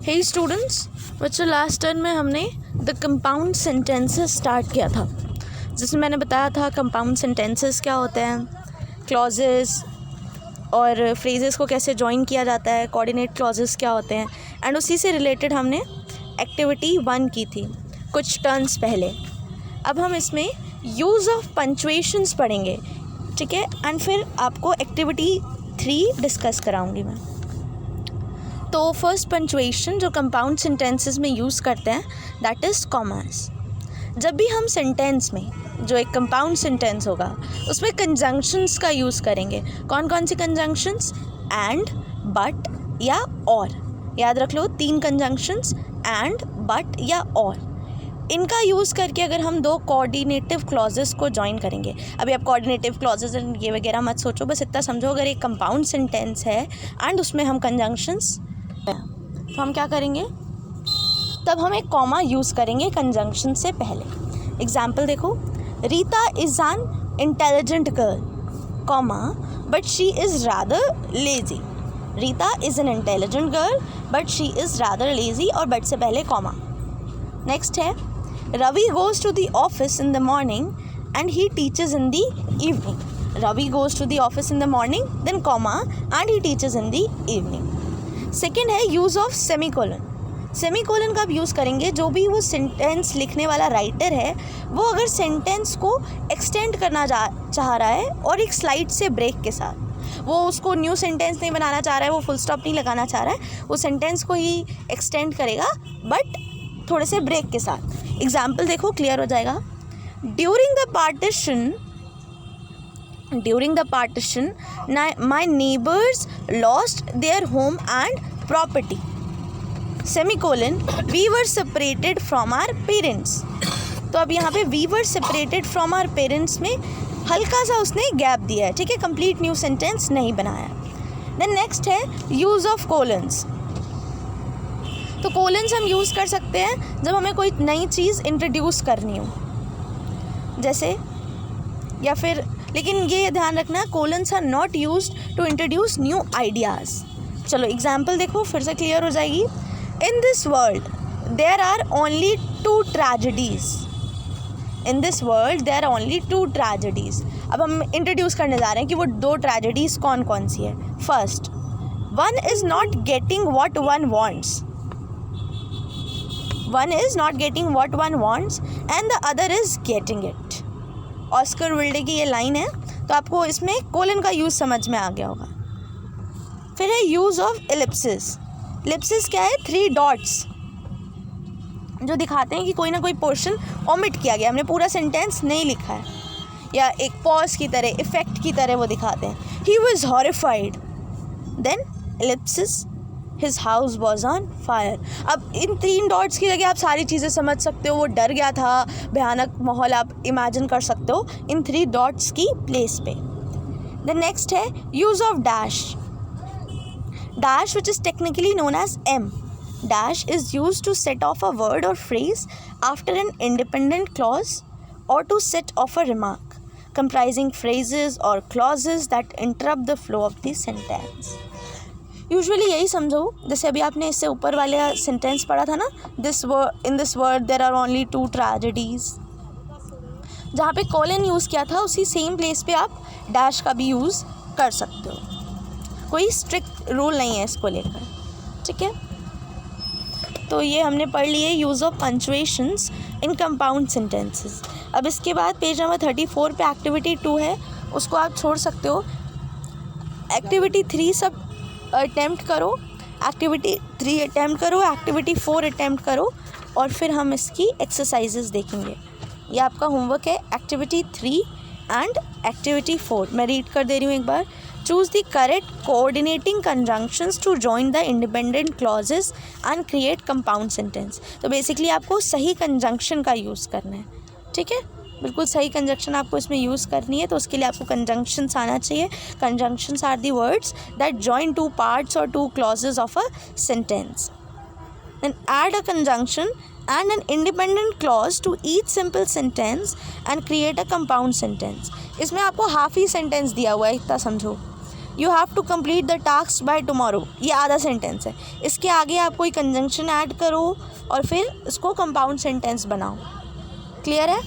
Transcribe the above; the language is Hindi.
हे स्टूडेंट्स, बच्चों लास्ट टर्म में हमने द कंपाउंड सेंटेंसेस स्टार्ट किया था, जिसमें मैंने बताया था कंपाउंड सेंटेंसेस क्या होते हैं, क्लॉजेस और फ्रेजेस को कैसे जॉइन किया जाता है, कोऑर्डिनेट क्लॉजेस क्या होते हैं, एंड उसी से रिलेटेड हमने एक्टिविटी 1 की थी कुछ टर्न्स पहले। अब हम इसमें यूज़ ऑफ पंक्चुएशंस पढ़ेंगे, ठीक है, एंड फिर आपको एक्टिविटी 3 डिस्कस कराऊंगी मैं। तो फर्स्ट पंक्चुएशन जो कंपाउंड सेंटेंसेस में यूज़ करते हैं दैट इज़ कॉमास। जब भी हम सेंटेंस में जो एक कंपाउंड सेंटेंस होगा उसमें कंजंक्शंस का यूज़ करेंगे। कौन कौन सी कंजंक्शंस? एंड, बट या और। याद रख लो 3 कंजंक्शंस, एंड, बट या और। इनका यूज़ करके अगर हम 2 कोऑर्डिनेटिव क्लॉजेस को जॉइन करेंगे। अभी आप कोऑर्डिनेटिव क्लॉजेस ये वगैरह मत सोचो, बस इतना समझो अगर एक कंपाउंड सेंटेंस है एंड उसमें हम कंजंक्शंस, तो हम क्या करेंगे, तब हम एक कॉमा यूज़ करेंगे कंजंक्शन से पहले। एग्जाम्पल देखो, Rita is an intelligent girl, comma, but she is rather lazy. Rita is an intelligent girl but she is rather lazy, और बट से पहले कॉमा। नेक्स्ट है, Ravi goes to the office in the morning and he teaches in the evening. Ravi goes to the office in the morning, then comma, and he teaches in the evening. Second है यूज़ ऑफ सेमीकोलन। सेमीकोलन का आप यूज़ करेंगे जो भी वो सेंटेंस लिखने वाला राइटर है वो अगर सेंटेंस को एक्सटेंड करना चाह रहा है और एक स्लाइड से ब्रेक के साथ, वो उसको न्यू सेंटेंस नहीं बनाना चाह रहा है, वो फुल स्टॉप नहीं लगाना चाह रहा है, वो सेंटेंस को ही एक्सटेंड करेगा बट थोड़े से ब्रेक के साथ। एग्जाम्पल देखो, क्लियर हो जाएगा। During the partition, my neighbors lost their home and property. Semicolon, we were separated from our parents. तो अब यहाँ पे we were separated from our parents में हल्का सा उसने गैप दिया है, ठीक है, कंप्लीट न्यू सेंटेंस नहीं बनाया। देन नेक्स्ट है यूज़ ऑफ कोलन्स। तो कोलन्स हम यूज़ कर सकते हैं जब हमें कोई नई चीज़ इंट्रोड्यूस करनी हो, जैसे, या फिर, लेकिन ये ध्यान रखना colons are not used to introduce new ideas. चलो एग्जाम्पल देखो, फिर से क्लियर हो जाएगी। In this world there are only 2 tragedies. In this world there are only 2 tragedies. अब हम इंट्रोड्यूस करने जा रहे हैं कि वो 2 ट्रेजेडीज़ कौन कौन सी है। First, one is not getting what one wants. One is not getting what one wants and the other is getting it. Oscar Wilde की ये लाइन है, तो आपको इसमें कोलन का यूज़ समझ में आ गया होगा। फिर है यूज़ ऑफ एलिप्सिस। एलिप्सिस क्या है? 3 डॉट्स जो दिखाते हैं कि कोई ना कोई पोर्शन ओमिट किया गया, हमने पूरा सेंटेंस नहीं लिखा है, या एक पॉज की तरह, इफेक्ट की तरह वो दिखाते हैं। He was horrified, then ellipsis, his house was on fire. अब इन 3 डॉट्स की जगह आप सारी चीज़ें समझ सकते हो, वो डर गया था, भयानक माहौल आप इमेजिन कर सकते हो इन 3 डॉट्स की प्लेस पे। द नेक्स्ट है use of dash. Dash which is technically known as em. Dash is use to set off a word और phrase after an independent clause और to set off a remark comprising phrases or clauses that interrupt the flow of the sentence. Usually यही समझो, जैसे अभी आपने इससे ऊपर वाले सेंटेंस पढ़ा था ना, in this world there are only 2 tragedies, जहाँ पे कोलन यूज़ किया था उसी सेम प्लेस पे आप डैश का भी यूज़ कर सकते हो। कोई स्ट्रिक्ट रूल नहीं है इसको लेकर, ठीक है। तो ये हमने पढ़ लिए use of punctuations in compound sentences. अब इसके बाद पेज नंबर 34 पे एक्टिविटी 2 है, उसको आप छोड़ सकते हो। एक्टिविटी 3 सब अटैम्प्ट करो, एक्टिविटी 3 अटैम्प्ट करो, एक्टिविटी 4 अटैम्प्ट करो, और फिर हम इसकी एक्सरसाइजेस देखेंगे। ये आपका होमवर्क है, एक्टिविटी 3 एंड एक्टिविटी 4। मैं रीड कर दे रही हूँ एक बार। Choose the correct coordinating conjunctions to join the independent clauses and create compound sentence. तो बेसिकली आपको सही कंजंक्शन का यूज़ करना है, ठीक है, बिल्कुल सही कंजंक्शन आपको इसमें यूज़ करनी है। तो उसके लिए आपको कंजंक्शंस आना चाहिए। Conjunctions are the words that join 2 parts और 2 clauses of a sentence. Then add a conjunction and an independent clause to each simple sentence and create a compound sentence. इसमें आपको हाफ ही सेंटेंस दिया हुआ है, इतना समझो। You have to complete the task by tomorrow, ये आधा सेंटेंस है। इसके आगे आप कोई कंजंक्शन ऐड करो और फिर इसको कंपाउंड सेंटेंस बनाओ। क्लियर है?